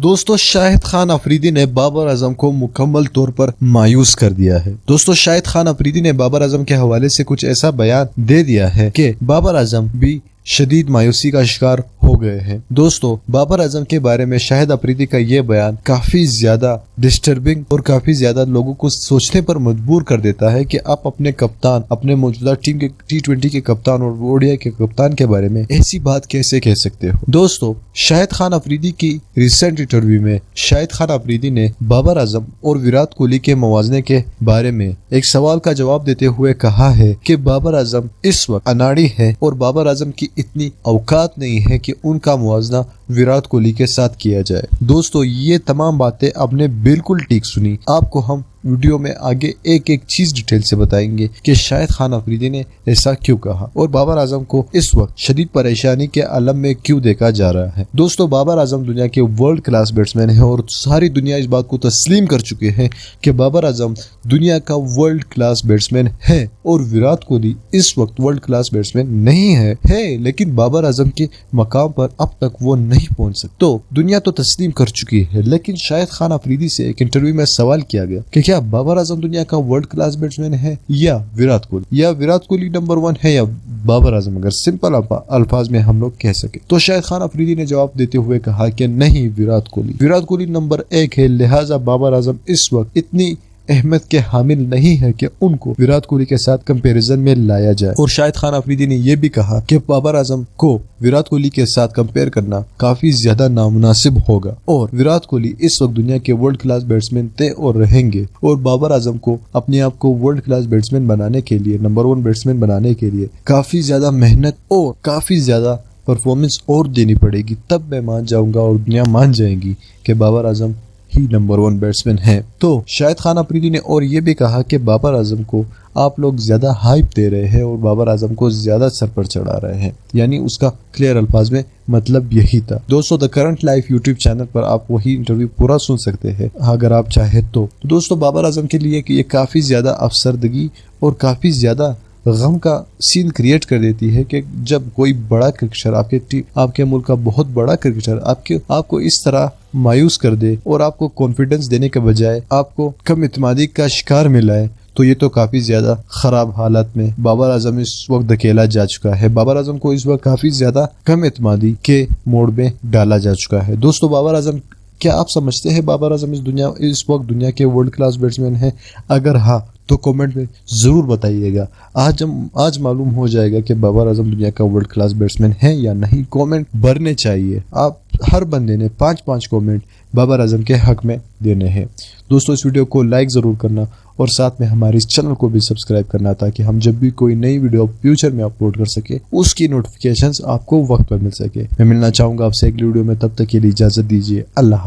دوستو شاہد خان افریدی نے بابر اعظم کو مکمل طور پر مایوس کر دیا ہے۔ دوستو شاہد خان افریدی نے بابر اعظم کے حوالے سے کچھ ایسا بیان دے دیا ہے کہ بابر اعظم بھی شدید مایوسی کا شکار ہو گئے ہیں۔ دوستو بابر اعظم کے بارے میں شاہد افریدی کا یہ بیان کافی زیادہ ڈسٹربنگ اور کافی زیادہ لوگوں کو سوچنے پر مجبور کر دیتا ہے کہ آپ اپنے کپتان، اپنے موجودہ ٹیم کے T20 کے کپتان اور ODI کے کپتان کے بارے میں ایسی بات کیسے کہہ سکتے ہو۔ دوستو شاہد خان افریدی کی ریسنٹ انٹرویو میں شاہد خان افریدی نے بابر اعظم اور وراٹ کوہلی کے موازنے کے بارے میں ایک سوال کا جواب دیتے ہوئے کہا ہے کہ بابر اعظم اس وقت اناڑی ہے اور بابر اعظم کی اتنی اوقات نہیں ہے کہ ان کا موازنہ وراٹ کوہلی کے ساتھ کیا جائے۔ دوستو یہ تمام باتیں آپ نے بالکل ٹھیک سنی۔ آپ کو ہم ویڈیو میں آگے ایک ایک چیز ڈیٹیل سے بتائیں گے کہ شاہد خان افریدی نے ایسا کیوں کہا اور بابر اعظم کو اس وقت شدید پریشانی کے عالم میں کیوں دیکھا جا رہا ہے۔ دوستو بابر اعظم دنیا کے ورلڈ کلاس بیٹسمین ہیں اور ساری دنیا اس بات کو تسلیم کر چکے ہیں کہ بابر اعظم دنیا کا ورلڈ کلاس بیٹسمین ہے اور وراٹ کوہلی اس وقت ورلڈ کلاس بیٹسمین نہیں ہے لیکن بابر اعظم کے مقام پر اب تک وہ نہیں پہنچ سکتے۔ تو دنیا تو تسلیم کر چکی ہے، لیکن شاہد خان افریدی سے ایک انٹرویو میں سوال کیا گیا کہ کیا بابر اعظم دنیا کا ورلڈ کلاس بیٹسمین ہے یا وراٹ کوہلی، یا وراٹ کوہلی نمبر 1 ہے یا بابر اعظم، اگر سمپل الفاظ میں ہم لوگ کہہ سکے تو شاہد خان افریدی نے جواب دیتے ہوئے کہا کہ نہیں، وراٹ کوہلی نمبر 1 ہے، لہٰذا بابر اعظم اس وقت اتنی اہمیت کے حامل نہیں ہے کہ ان کو وراٹ کوہلی کے ساتھ کمپیریزن میں لایا جائے۔ اور شاہد خان افریدی نے یہ بھی کہا کہ بابر اعظم کو وراٹ کوہلی کے ساتھ کمپیئر کرنا کافی زیادہ نامناسب ہوگا اور وراٹ کوہلی اس وقت دنیا کے ورلڈ کلاس بیٹسمین تھے اور رہیں گے، اور بابر اعظم کو اپنے آپ کو ورلڈ کلاس بیٹسمین بنانے کے لیے، نمبر 1 بیٹسمین بنانے کے لیے کافی زیادہ محنت اور کافی زیادہ پرفارمنس اور دینی پڑے گی، تب میں مان جاؤں گا اور دنیا مان جائے گی کہ بابر اعظم ہی نمبر 1 بیٹسمین ہے۔ تو شاہد خان افریدی نے اور یہ بھی کہا کہ بابر اعظم کو آپ لوگ زیادہ ہائپ دے رہے ہیں اور بابر اعظم کو زیادہ سر پر چڑھا رہے ہیں، یعنی اس کا کلیئر الفاظ میں مطلب یہی تھا۔ دوستو the current life YouTube channel پر آپ وہی انٹرویو پورا سن سکتے ہیں اگر آپ چاہیں تو۔ دوستو بابر اعظم کے لیے یہ کافی زیادہ افسردگی اور کافی زیادہ غم کا سین کریٹ کر دیتی ہے کہ جب کوئی بڑا کرکٹر آپ کے ملک کا بہت بڑا کرکٹر آپ کو اس طرح مایوس کر دے اور آپ کو کانفیڈنس دینے کے بجائے آپ کو کم اعتمادی کا شکار ملائے، تو یہ تو کافی زیادہ خراب حالت میں بابر اعظم اس وقت دھکیلا جا چکا ہے۔ بابر اعظم کو اس وقت کافی زیادہ کم اعتمادی کے موڑ میں ڈالا جا چکا ہے۔ دوستو بابر اعظم، کیا آپ سمجھتے ہیں بابر اعظم اس وقت دنیا کے ورلڈ کلاس بیٹسمین ہیں؟ اگر ہاں تو کامنٹ میں ضرور بتائیے گا۔ آج معلوم ہو جائے گا کہ بابر اعظم دنیا کا ورلڈ کلاس بیٹسمین ہے یا نہیں۔ کامنٹ بھرنے چاہیے، آپ ہر بندے نے 5 کامنٹ بابر اعظم کے حق میں دینے ہیں۔ دوستو اس ویڈیو کو لائک ضرور کرنا اور ساتھ میں ہمارے اس چینل کو بھی سبسکرائب کرنا تاکہ ہم جب بھی کوئی نئی ویڈیو فیوچر میں اپلوڈ کر سکے اس کی نوٹیفیکیشنز آپ کو وقت پر مل سکے۔ میں ملنا چاہوں گا آپ سے اگلی ویڈیو میں، تب تک کے لیے اجازت دیجیے۔ اللہ